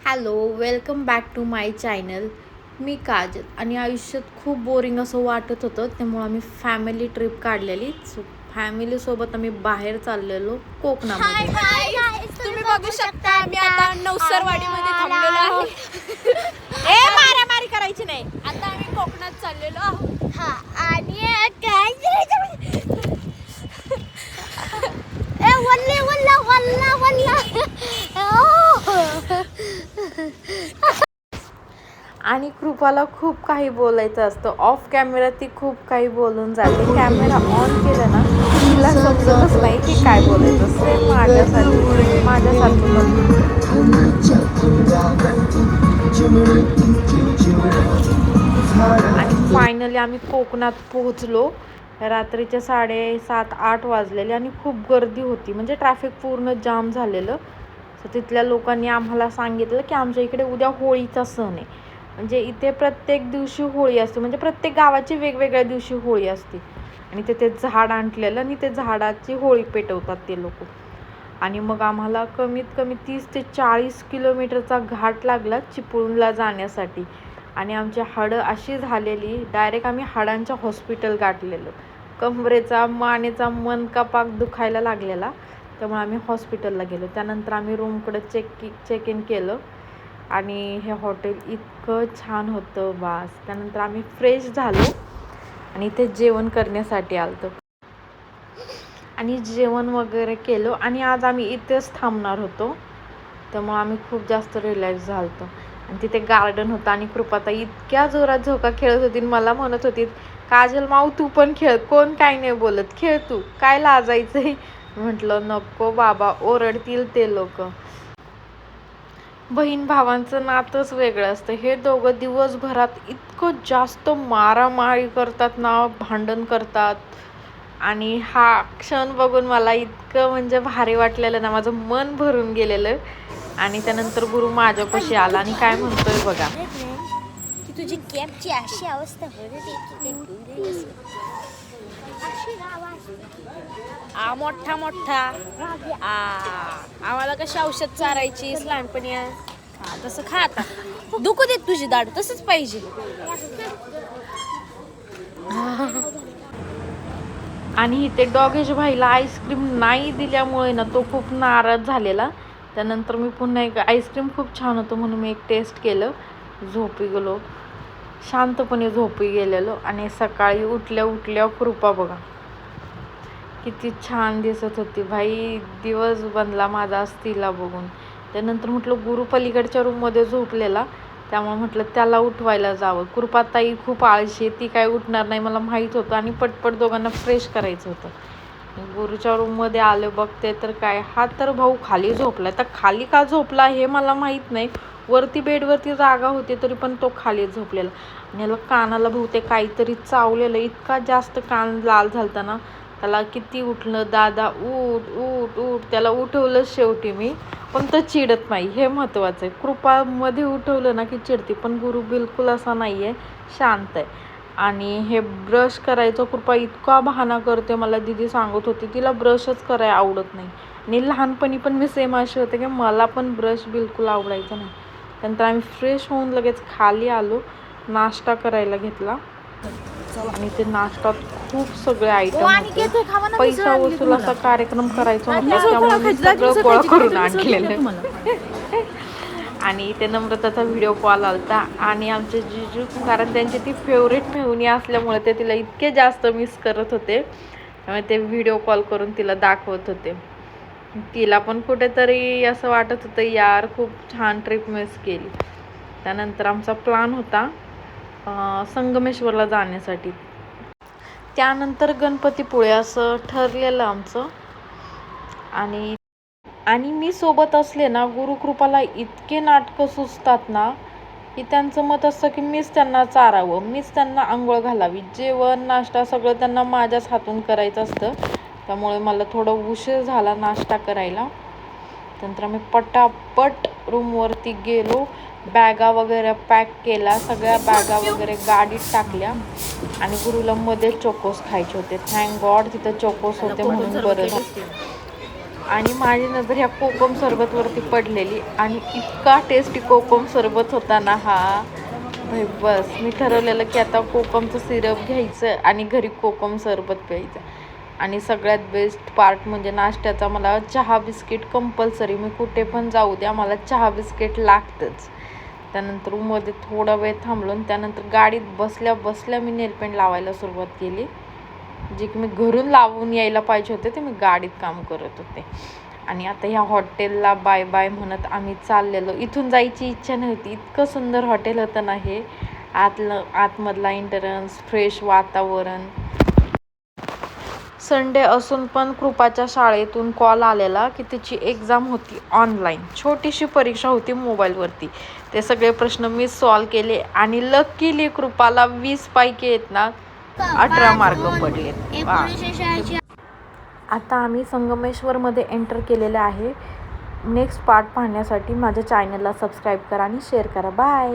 Hello, welcome back to my channel. मी काजल आणि आयुष्यात खूप बोरिंग असं वाटत होतं, त्यामुळे आम्ही फॅमिली ट्रिप काढलेली. सो फॅमिलीसोबत आम्ही बाहेर चाललेलो कोकणामध्ये. तुम्ही बघू शकता आम्ही आता नवसरवाडीमध्ये थांबलेलो आहे. ए मारामारी करायची नाही. आता आम्ही कोकणात चाललेलो आहोत. आणि काय वल्ले वल्ला वल्ला वल्ला आणि कृपाला खूप काही बोलायचं असतं. ऑफ कॅमेरा ती खूप काही बोलून जाते. कॅमेरा ऑन केला ना तिला समजतच नाही की काय बोलायचं. सेम माझ्यासारखं आणि फायनली आम्ही कोकणात पोहोचलो. रात्रीचे 7:30-8 वाजलेले आणि खूप गर्दी होती, म्हणजे ट्रॅफिक पूर्ण जाम झालेलं. सो तिथल्या लोकांनी आम्हाला सांगितलं की आमच्या इकडे उद्या होळीचा सण आहे. म्हणजे इथे प्रत्येक दिवशी होळी असते, म्हणजे प्रत्येक गावाची वेगवेगळ्या दिवशी होळी असते. आणि ते झाड आणलेलं आणि ते झाडाची होळी पेटवतात ते लोक. आणि मग आम्हाला कमीत कमी 30 ते 40 किलोमीटरचा घाट लागला चिपळूणला जाण्यासाठी. आणि आमची हाडं अशी झालेली, डायरेक्ट आम्ही हाडांच्या हॉस्पिटल गाठलेलं. कमरेचा मानेचा मनका पाक दुखायला लागलेला, त्यामुळे आम्ही हॉस्पिटलला गेलो. त्यानंतर आम्ही रूमकडे चेक इन केलं आणि हे हॉटेल इतकं छान होतं बास. त्यानंतर आम्ही फ्रेश झालो आणि इथे जेवण करण्यासाठी आलतो आणि जेवण वगैरे केलं. आणि आज आम्ही इथेच थांबणार होतो, त्यामुळे आम्ही खूप जास्त रिलॅक्स झालो होतो. आणि तिथे गार्डन होतं आणि कृपाताई इतक्या जोरात झोका खेळत होती. मला म्हणत होती, काजल माऊ तू पण खेळ, कोण काय नाही बोलत, खेळ तू, काय लाजायचंय. म्हटलं नको बाबा, ओरडतील ते लोक. बहीण भावांचं नातंच वेगळं असतं. हे दोघं दिवसभरात इतकं जास्त मारामारी करतात ना, भांडण करतात. आणि हा क्षण बघून मला इतकं म्हणजे भारी वाटलेलं ना, माझं मन भरून गेलेलं. आणि त्यानंतर गुरु माझ्यापाशी आला आणि काय म्हणतोय बघा. की तुझी कॅपची अशी अवस्था मोठा मोठा आम्हाला कशी औषध चारायची लहानपणी तसं खा आता. दुखू देत तुझी दाढ, तसंच पाहिजे. आणि इथे डॉगेश भाईला आईस्क्रीम नाही दिल्यामुळे ना तो खूप नाराज झालेला. त्यानंतर मी पुन्हा एक आईस्क्रीम खूप छान होतं म्हणून मी एक टेस्ट केलं. झोपी गेलो, शांतपणे झोपी गेलेलो. आणि सकाळी उठल्या कृपा बघा किती छान दिसत होती. भाई दिवस बनला माझा तिला बघून. त्यानंतर म्हटलं गुरु पलीकडच्या रूममध्ये झोपलेला, त्यामुळे म्हटलं त्याला उठवायला जावं. कृपाताई खूप आळशी, ती काय उठणार नाही मला माहीत होतं. आणि पटपट दोघांना फ्रेश करायचं होतं. गुरुच्या रूममध्ये आले, बघते तर काय, हा तर भाऊ खाली झोपला. तर खाली का झोपला हे मला माहीत नाही. वरती बेडवरती जागा होती तरी पण तो खाली झोपलेला. आणि याला कानाला बहुतेक काहीतरी चावलेलं, इतका जास्त कान लाल झालता ना. त्याला किती उठलं, दादा उठ उठ उठ, त्याला उठवलं शेवटी मी. पण तो चिडत नाही, हे महत्त्वाचं आहे. कृपामध्ये उठवलं ना की चिडते, पण गुरु बिलकुल असा नाही आहे, शांत आहे. आणि हे ब्रश करायचं कृपा इतका बहाणा करते. मला दिदी सांगत होती तिला ब्रशच करायला आवडत नाही. आणि लहानपणी पण मी सेम असे होते की मला पण ब्रश बिलकुल आवडायचा नाही. त्यानंतर आम्ही फ्रेश होऊन लगेच खाली आलो, नाश्ता करायला घेतला. आणि ते नाश्त्यात खूप सगळे आयटम होते. पैसा वसूल असा कार्यक्रम करायचा होता, त्यामुळे मी सगळं गोळा करून आणलेलं. आणि ते नम्रताचा व्हिडिओ कॉल आलता. आणि आमचे जिजू, कारण त्यांची ती फेवरेट मेहुणी असल्यामुळे ते तिला इतके जास्त मिस करत होते, त्यामुळे ते व्हिडिओ कॉल करून तिला दाखवत होते. तिला पण कुठेतरी असं वाटत होतं यार खूप छान ट्रिप मिस केली. त्यानंतर आमचा प्लॅन होता संगमेश्वरला जाण्यासाठी. त्यानंतर गणपतीपुळे असं ठरलेलं आमचं. आणि मी सोबत असले ना, गुरुकृपाला इतके नाटकं सुचतात ना की त्यांचं मत असतं की मीच त्यांना चारावं, मीच त्यांना आंघोळ घालावी, जेवण नाश्ता सगळं त्यांना माझ्याच हातून करायचं असतं. त्यामुळे मला थोडं उशीर झाला नाश्ता करायला. त्यानंतर आम्ही पटापट रूमवरती गेलो, बॅगा वगैरे पॅक केला, सगळ्या बॅगा वगैरे गाडीत टाकल्या. आणि गुरुला मध्ये चोकोस खायचे होते. थँक गॉड तिथं चोकोस होते म्हणून बरं झालं. आणि माझी नजर ह्या कोकम सरबतवरती पडलेली आणि इतका टेस्टी कोकम सरबत होता ना हा भाई. बस मी ठरवलेलं की आता कोकमचं सिरप घ्यायचं आणि घरी कोकम सरबत प्यायचं. आणि सगळ्यात बेस्ट पार्ट म्हणजे नाश्त्याचा मला चहा बिस्किट कंपल्सरी. मी कुठे पण जाऊ द्या मला चहा बिस्किट लागतंच. त्यानंतर रूममध्ये थोडा वेळ थांबलो आणि त्यानंतर गाडीत बसल्या बसल्या मी नेलपेंट लावायला सुरुवात केली. जे की मी घरून लावून यायला पाहिजे होते ते मी गाडीत काम करत होते. आणि आता ह्या हॉटेलला बाय बाय म्हणत आम्ही चाललेलो. इथून जायची इच्छा नव्हती, इतकं सुंदर हॉटेल होतं ना हे. आतमधला एंट्रन्स, फ्रेश वातावरण. संडे असून पण कृपाच्या शाळेतून कॉल आलेला की तिची एक्झाम होती ऑनलाईन. छोटीशी परीक्षा होती मोबाईलवरती. ते सगळे प्रश्न मी सॉल्व केले आणि लकीली कृपाला 20 पैकी आहेत ना 18 मार्क पडले. आता आम्ही संगमेश्वरमध्ये एंटर केलेले आहे. नेक्स्ट पार्ट पाहण्यासाठी माझ्या चॅनलला सबस्क्राईब करा आणि शेअर करा. बाय.